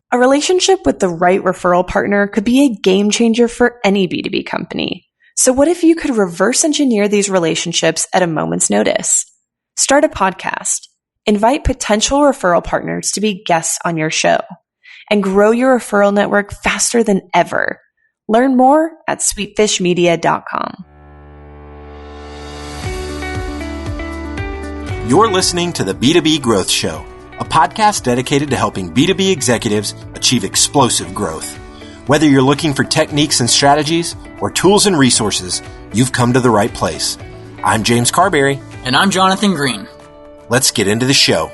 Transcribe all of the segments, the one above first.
A relationship with the right referral partner could be a game changer for any B2B company. So what if you could reverse engineer these relationships at a moment's notice? Start a podcast, invite potential referral partners to be guests on your show, and grow your referral network faster than ever. Learn more at sweetfishmedia.com. You're listening to the B2B Growth Show, a podcast dedicated to helping B2B executives achieve explosive growth. Whether you're looking for techniques and strategies or tools and resources, you've come to the right place. I'm James Carberry. And I'm Jonathan Green. Let's get into the show.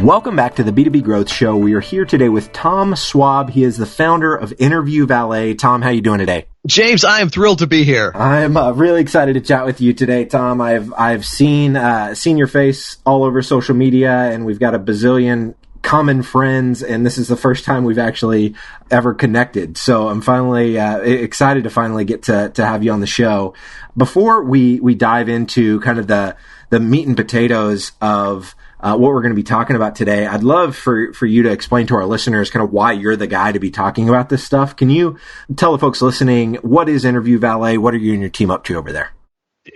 Welcome back to the B2B Growth Show. We are here today with Tom Schwab. He is the founder of Interview Valet. Tom, how are you doing today? James, I am thrilled to be here. I'm really excited to chat with you today, Tom. I've seen your face all over social media, and we've got a bazillion common friends, and this is the first time we've actually ever connected. So I'm finally excited to finally get to have you on the show. Before we dive into kind of the meat and potatoes of what we're going to be talking about today, I'd love for you to explain to our listeners kind of why you're the guy to be talking about this stuff. Can you tell the folks listening, what is Interview Valet? What are you and your team up to over there?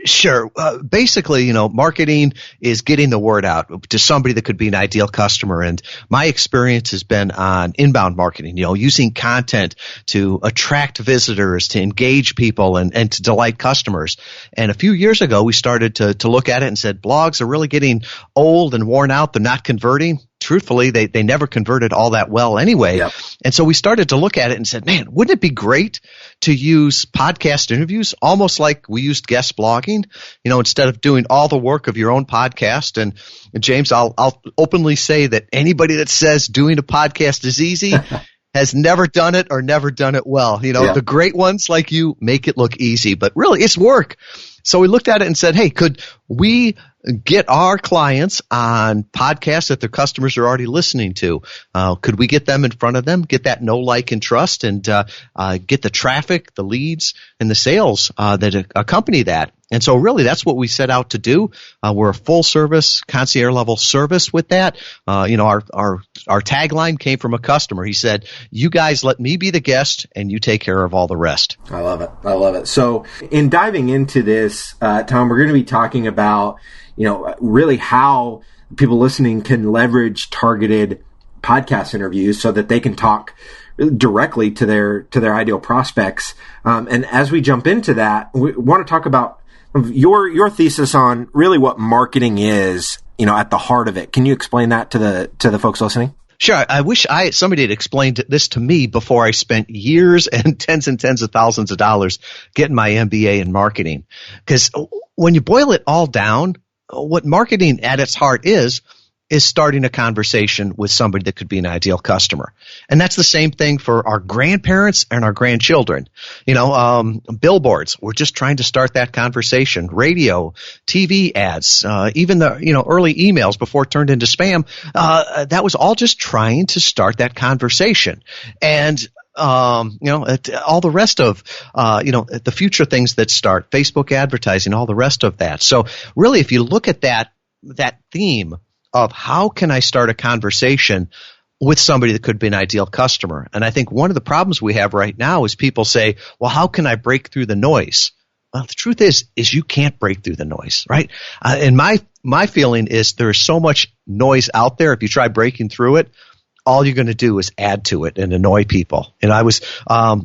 Sure. Basically, marketing is getting the word out to somebody that could be an ideal customer. And my experience has been on inbound marketing, using content to attract visitors, to engage people and to delight customers. And a few years ago, we started to look at it and said, blogs are really getting old and worn out. They're not converting. Truthfully, they never converted all that well anyway. Yep. And so we started to look at it and said, man, wouldn't it be great to use podcast interviews almost like we used guest blogging, instead of doing all the work of your own podcast. And James, I'll openly say that anybody that says doing a podcast is easy has never done it or never done it well. The great ones like you make it look easy, but really it's work. So we looked at it and said, hey, could we get our clients on podcasts that their customers are already listening to? Could we get them in front of them, get that know, like, and trust, and get the traffic, the leads, and the sales that accompany that? And so really that's what we set out to do. We're a full service, concierge level service with that. Our tagline came from a customer. He said, you guys let me be the guest and you take care of all the rest. I love it. So in diving into this, Tom, we're going to be talking about, really how people listening can leverage targeted podcast interviews so that they can talk directly to their ideal prospects. And as we jump into that, we want to talk about your thesis on really what marketing is, at the heart of it. Can you explain that to the folks listening? Sure. I wish somebody had explained this to me before I spent years and tens of thousands of dollars getting my MBA in marketing. Because when you boil it all down, what marketing at its heart is starting a conversation with somebody that could be an ideal customer. And that's the same thing for our grandparents and our grandchildren. Billboards, we're just trying to start that conversation. Radio, TV ads, even the, early emails before it turned into spam, that was all just trying to start that conversation. And all the rest of, the future things that start, Facebook advertising, all the rest of that. So really, if you look at that theme of how can I start a conversation with somebody that could be an ideal customer, and I think one of the problems we have right now is people say, well, how can I break through the noise? Well, the truth is you can't break through the noise, right? And my feeling is there's so much noise out there. If you try breaking through it, all you're going to do is add to it and annoy people. And I was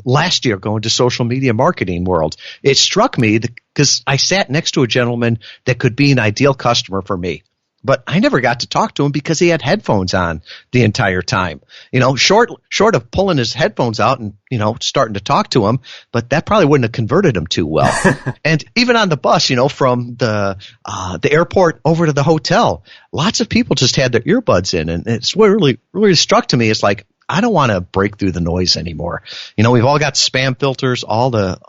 last year going to social media marketing world. It struck me because I sat next to a gentleman that could be an ideal customer for me. But I never got to talk to him because he had headphones on the entire time. Short of pulling his headphones out and, starting to talk to him, but that probably wouldn't have converted him too well. And even on the bus, from the airport over to the hotel, lots of people just had their earbuds in, and it's what really struck to me. It's like, I don't want to break through the noise anymore. We've all got spam filters, all the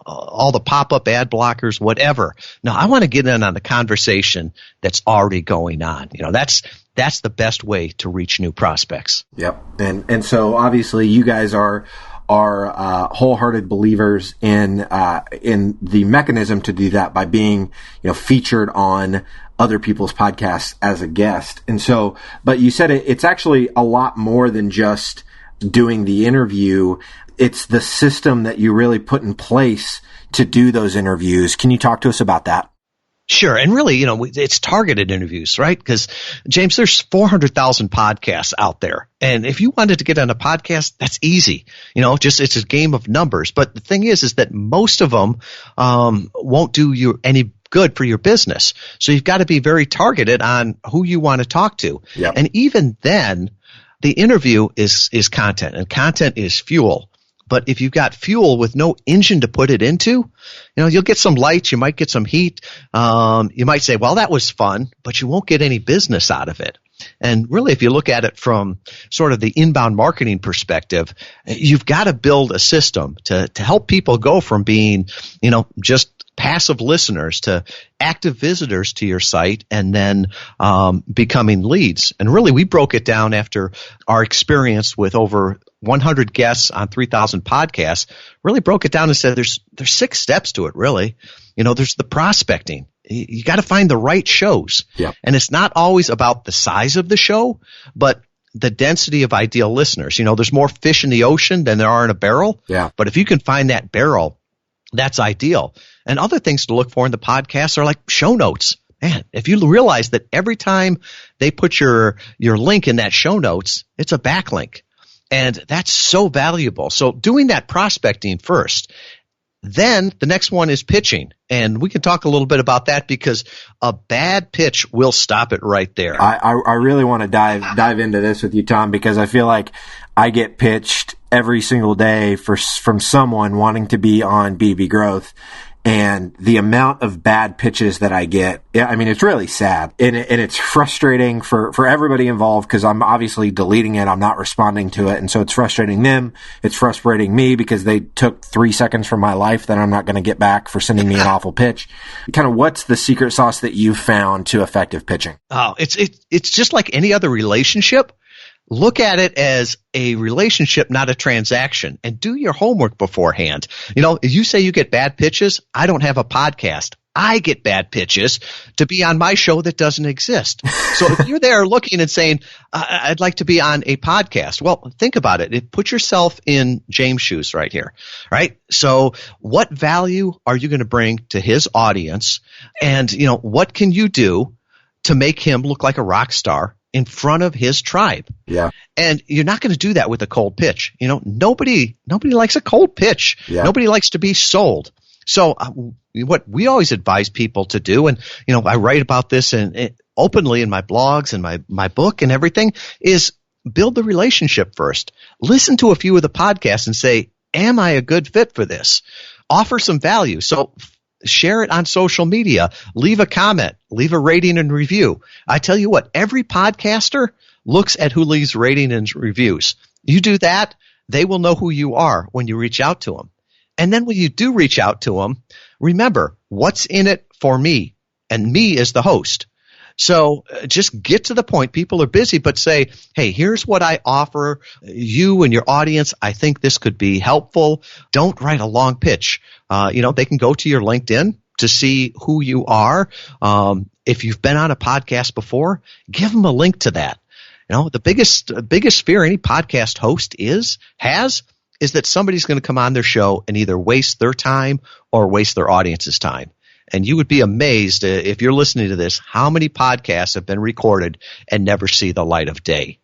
pop-up ad blockers, whatever. No, I want to get in on the conversation that's already going on. That's the best way to reach new prospects. Yep. And so obviously you guys are wholehearted believers in the mechanism to do that by being, featured on other people's podcasts as a guest. And so, but you said it's actually a lot more than just doing the interview. It's the system that you really put in place to do those interviews. Can you talk to us about that? Sure. And really, it's targeted interviews, right? Because, James, there's 400,000 podcasts out there. And if you wanted to get on a podcast, that's easy. It's a game of numbers. But the thing is that most of them won't do you any good for your business. So you've got to be very targeted on who you want to talk to. Yep. And even then, the interview is content, and content is fuel. But if you've got fuel with no engine to put it into, you'll get some lights, you might get some heat. You might say, well, that was fun, but you won't get any business out of it. And really, if you look at it from sort of the inbound marketing perspective, you've got to build a system to help people go from being, just passive listeners to active visitors to your site, and then becoming leads. And really, we broke it down after our experience with over 100 guests on 3,000 podcasts, really broke it down and said there's 6 steps to it, really. There's the prospecting. You got to find the right shows. Yep. And it's not always about the size of the show, but the density of ideal listeners. There's more fish in the ocean than there are in a barrel. Yeah. But if you can find that barrel, that's ideal. And other things to look for in the podcast are like show notes. Man, if you realize that every time they put your link in that show notes, it's a backlink. And that's so valuable. So doing that prospecting first. Then the next one is pitching. And we can talk a little bit about that because a bad pitch will stop it right there. I really want to dive into this with you, Tom, because I feel like I get pitched every single day from someone wanting to be on B2B Growth. And the amount of bad pitches that I get, it's really sad. And it's frustrating for everybody involved because I'm obviously deleting it. I'm not responding to it. And so it's frustrating them. It's frustrating me because they took 3 seconds from my life that I'm not going to get back for sending me an awful pitch. Kind of what's the secret sauce that you've found to effective pitching? Oh, it's just like any other relationship. Look at it as a relationship, not a transaction, and do your homework beforehand. If you say you get bad pitches, I don't have a podcast. I get bad pitches to be on my show that doesn't exist. So if you're there looking and saying, I'd like to be on a podcast, well, think about it. Put yourself in James' shoes right here, right? So what value are you going to bring to his audience? And, what can you do to make him look like a rock star in front of his tribe? Yeah. And you're not going to do that with a cold pitch. Nobody likes a cold pitch. Yeah. Nobody likes to be sold. So what we always advise people to do, and I write about this openly in my blogs and my book and everything, is build the relationship first. Listen to a few of the podcasts and say, am I a good fit for this? Offer some value. So share it on social media. Leave a comment. Leave a rating and review. I tell you what, every podcaster looks at who leaves rating and reviews. You do that, they will know who you are when you reach out to them. And then when you do reach out to them, remember, what's in it for me? And me as the host. So just get to the point. People are busy, but say, hey, here's what I offer you and your audience. I think this could be helpful. Don't write a long pitch. They can go to your LinkedIn to see who you are. If you've been on a podcast before, give them a link to that. The biggest fear any podcast host has is that somebody's going to come on their show and either waste their time or waste their audience's time. And you would be amazed if you're listening to this, how many podcasts have been recorded and never see the light of day,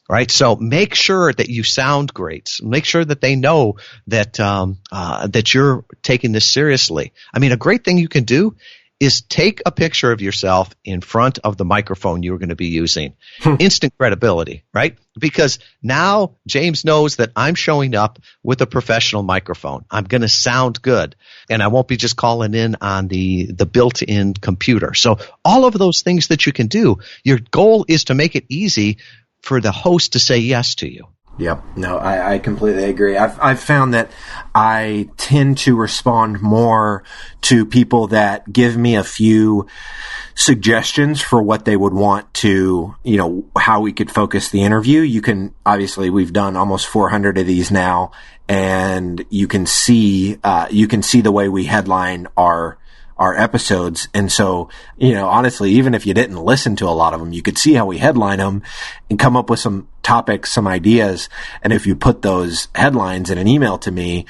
right? So make sure that you sound great. Make sure that they know that that you're taking this seriously. A great thing you can do is take a picture of yourself in front of the microphone you're going to be using. Instant credibility, right? Because now James knows that I'm showing up with a professional microphone. I'm going to sound good, and I won't be just calling in on the built-in computer. So all of those things that you can do, your goal is to make it easy for the host to say yes to you. Yep. No, I completely agree. I've found that I tend to respond more to people that give me a few suggestions for what they would want to, how we could focus the interview. Obviously we've done almost 400 of these now, and you can see the way we headline our our episodes. And so, honestly, even if you didn't listen to a lot of them, you could see how we headline them and come up with some topics, some ideas. And if you put those headlines in an email to me,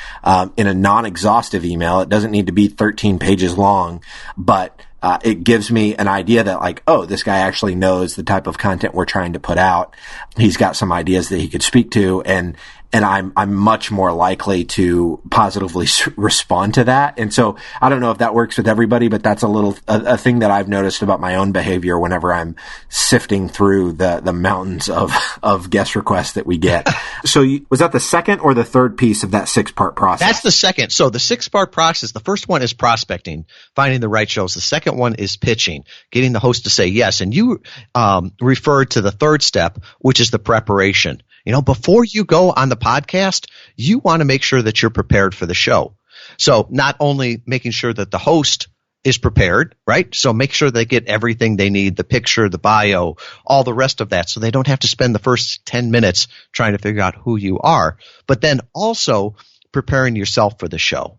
in a non-exhaustive email, it doesn't need to be 13 pages long, but it gives me an idea that like, oh, this guy actually knows the type of content we're trying to put out. He's got some ideas that he could speak to, and I'm much more likely to positively respond to that. And so I don't know if that works with everybody, but that's a thing that I've noticed about my own behavior whenever I'm sifting through the mountains of guest requests that we get. So was that the second or the third piece of that 6-part process? That's the second. So the 6-part process, the first one is prospecting, finding the right shows. The second one is pitching, getting the host to say yes. And you referred to the third step, which is the preparation. Before you go on the podcast, you want to make sure that you're prepared for the show. So not only making sure that the host is prepared, right? So make sure they get everything they need, the picture, the bio, all the rest of that, so they don't have to spend the first 10 minutes trying to figure out who you are. But then also preparing yourself for the show.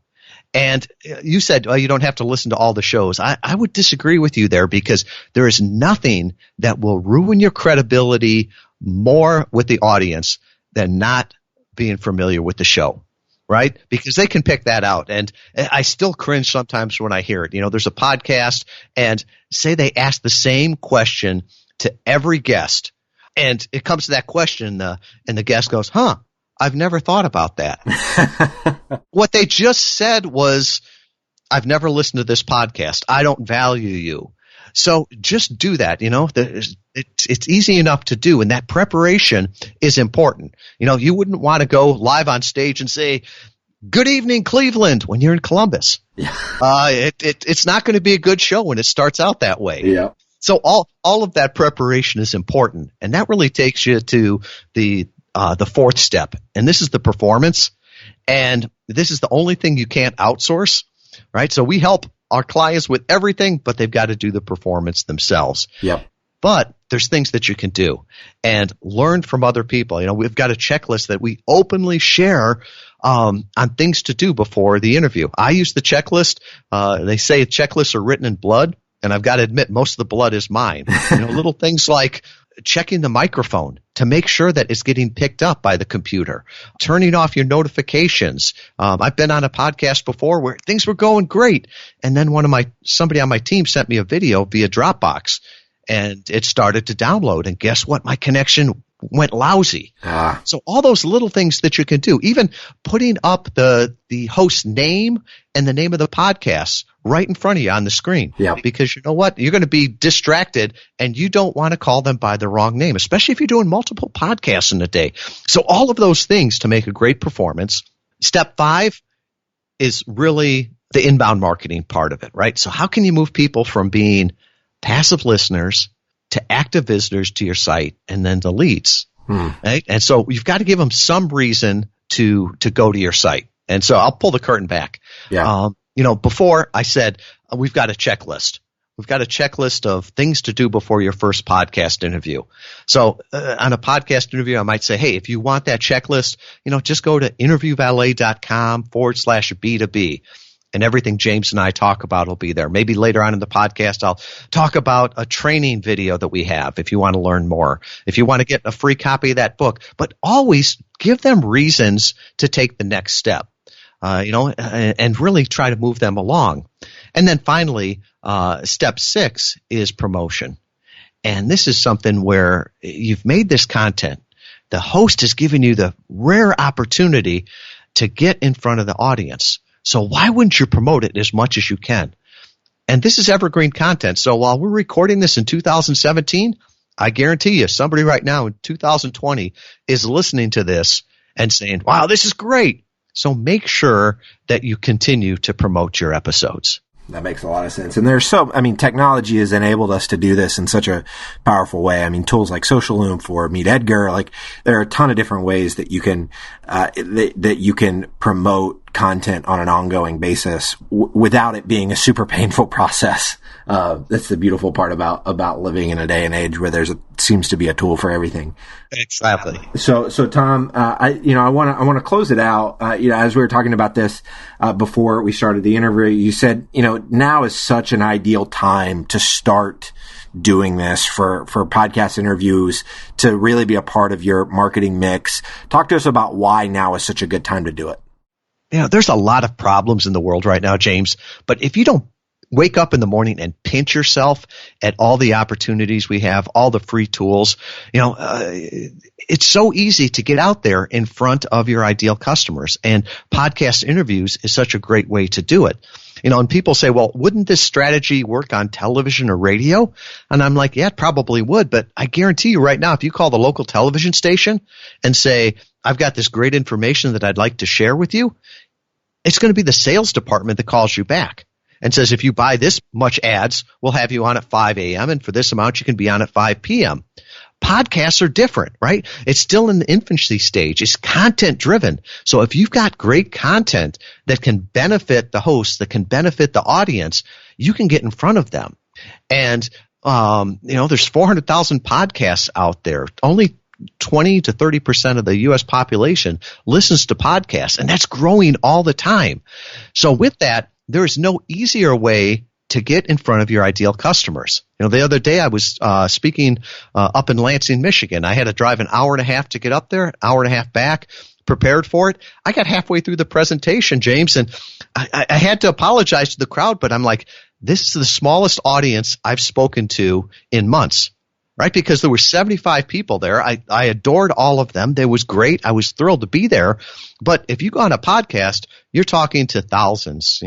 And you said, well, you don't have to listen to all the shows. I would disagree with you there, because there is nothing that will ruin your credibility more with the audience than not being familiar with the show, right? Because they can pick that out. And I still cringe sometimes when I hear it. There's a podcast, and say they ask the same question to every guest, and it comes to that question, and the guest goes, I've never thought about that. What they just said was, I've never listened to this podcast. I don't value you. So just do that. It's easy enough to do, and that preparation is important. You wouldn't want to go live on stage and say, "Good evening, Cleveland," when you're in Columbus. Yeah. It's not going to be a good show when it starts out that way. Yeah. So all of that preparation is important, and that really takes you to the fourth step, and this is the performance. And this is the only thing you can't outsource, right? So we help our clients with everything, but they've got to do the performance themselves. Yep. But there's things that you can do and learn from other people. We've got a checklist that we openly share on things to do before the interview. I use the checklist. They say checklists are written in blood, and I've got to admit most of the blood is mine. Little things like checking the microphone to make sure that it's getting picked up by the computer, turning off your notifications. I've been on a podcast before where things were going great, and then somebody on my team sent me a video via Dropbox, and it started to download, and guess what? My connection went lousy. So all those little things that you can do, even putting up the host's name and the name of the podcast right in front of you on the screen. Yeah. Because you know what? You're going to be distracted, and you don't want to call them by the wrong name, especially if you're doing multiple podcasts in a day. So all of those things to make a great performance. Step 5 is really the inbound marketing part of it, right? So how can you move people from being passive listeners to active visitors to your site, and then to leads, right? And so you've got to give them some reason to go to your site. And so I'll pull the curtain back. Yeah. Before I said we've got a checklist. We've got a checklist of things to do before your first podcast interview. So on a podcast interview, I might say, hey, if you want that checklist, just go to interviewvalet.com/B2B. And everything James and I talk about will be there. Maybe later on in the podcast, I'll talk about a training video that we have if you want to learn more, if you want to get a free copy of that book. But always give them reasons to take the next step, and really try to move them along. And then finally, step 6 is promotion. And this is something where you've made this content. The host has given you the rare opportunity to get in front of the audience. So why wouldn't you promote it as much as you can? And this is evergreen content. So while we're recording this in 2017, I guarantee you somebody right now in 2020 is listening to this and saying, wow, this is great. So make sure that you continue to promote your episodes. That makes a lot of sense. And technology has enabled us to do this in such a powerful way. Tools like Social Loom for Meet Edgar, there are a ton of different ways that you can, that you can promote content on an ongoing basis without it being a super painful process. That's the beautiful part about living in a day and age where seems to be a tool for everything. Exactly. So Tom, I want to close it out. As we were talking about this, before we started the interview, you said, now is such an ideal time to start doing this for podcast interviews, to really be a part of your marketing mix. Talk to us about why now is such a good time to do it. There's a lot of problems in the world right now, James, but if you don't wake up in the morning and pinch yourself at all the opportunities we have, all the free tools, it's so easy to get out there in front of your ideal customers, and podcast interviews is such a great way to do it. And people say, well, wouldn't this strategy work on television or radio? And I'm like, yeah, it probably would. But I guarantee you right now, if you call the local television station and say, I've got this great information that I'd like to share with you, it's going to be the sales department that calls you back and says, if you buy this much ads, we'll have you on at 5 a.m. and for this amount, you can be on at 5 p.m. Podcasts are different, right? It's still in the infancy stage. It's content driven. So if you've got great content that can benefit the host, that can benefit the audience, you can get in front of them. And, there's 400,000 podcasts out there. Only 20 to 30% of the U.S. population listens to podcasts, and that's growing all the time. So with that, there is no easier way to get in front of your ideal customers. The other day I was speaking up in Lansing, Michigan. I had to drive an hour and a half to get up there, an hour and a half back, prepared for it. I got halfway through the presentation, James, and I had to apologize to the crowd, but I'm like, this is the smallest audience I've spoken to in months. Right? Because there were 75 people there. I adored all of them. They was great. I was thrilled to be there. But if you go on a podcast, you're talking to thousands,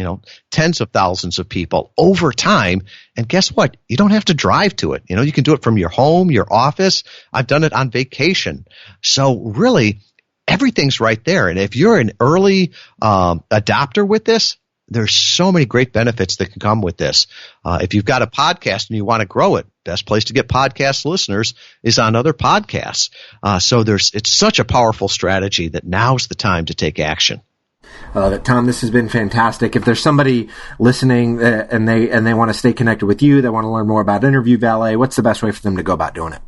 tens of thousands of people over time. And guess what? You don't have to drive to it. You can do it from your home, your office. I've done it on vacation. So really, everything's right there. And if you're an early adopter with this, there's so many great benefits that can come with this. If you've got a podcast and you want to grow it, best place to get podcast listeners is on other podcasts. So it's such a powerful strategy that now's the time to take action. Tom, this has been fantastic. If there's somebody listening and they want to stay connected with you, they want to learn more about Interview Valet, what's the best way for them to go about doing it?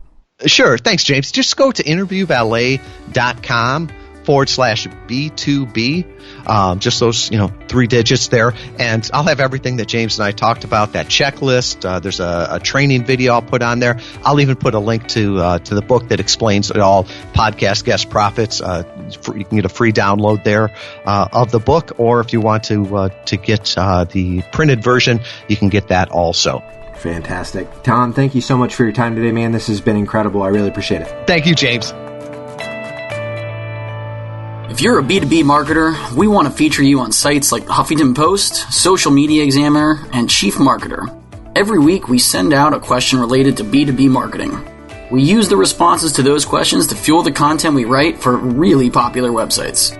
Sure. Thanks, James. Just go to interviewvalet.com/B2B. Just those, 3 digits there. And I'll have everything that James and I talked about, that checklist. There's a training video I'll put on there. I'll even put a link to the book that explains it all, Podcast Guest Profits. You can get a free download there of the book, or if you want to get the printed version, you can get that also. Fantastic. Tom, thank you so much for your time today, man. This has been incredible. I really appreciate it. Thank you, James. If you're a B2B marketer, we want to feature you on sites like Huffington Post, Social Media Examiner, and Chief Marketer. Every week, we send out a question related to B2B marketing. We use the responses to those questions to fuel the content we write for really popular websites.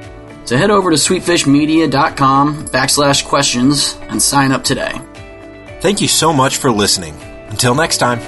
So head over to sweetfishmedia.com/questions and sign up today. Thank you so much for listening. Until next time.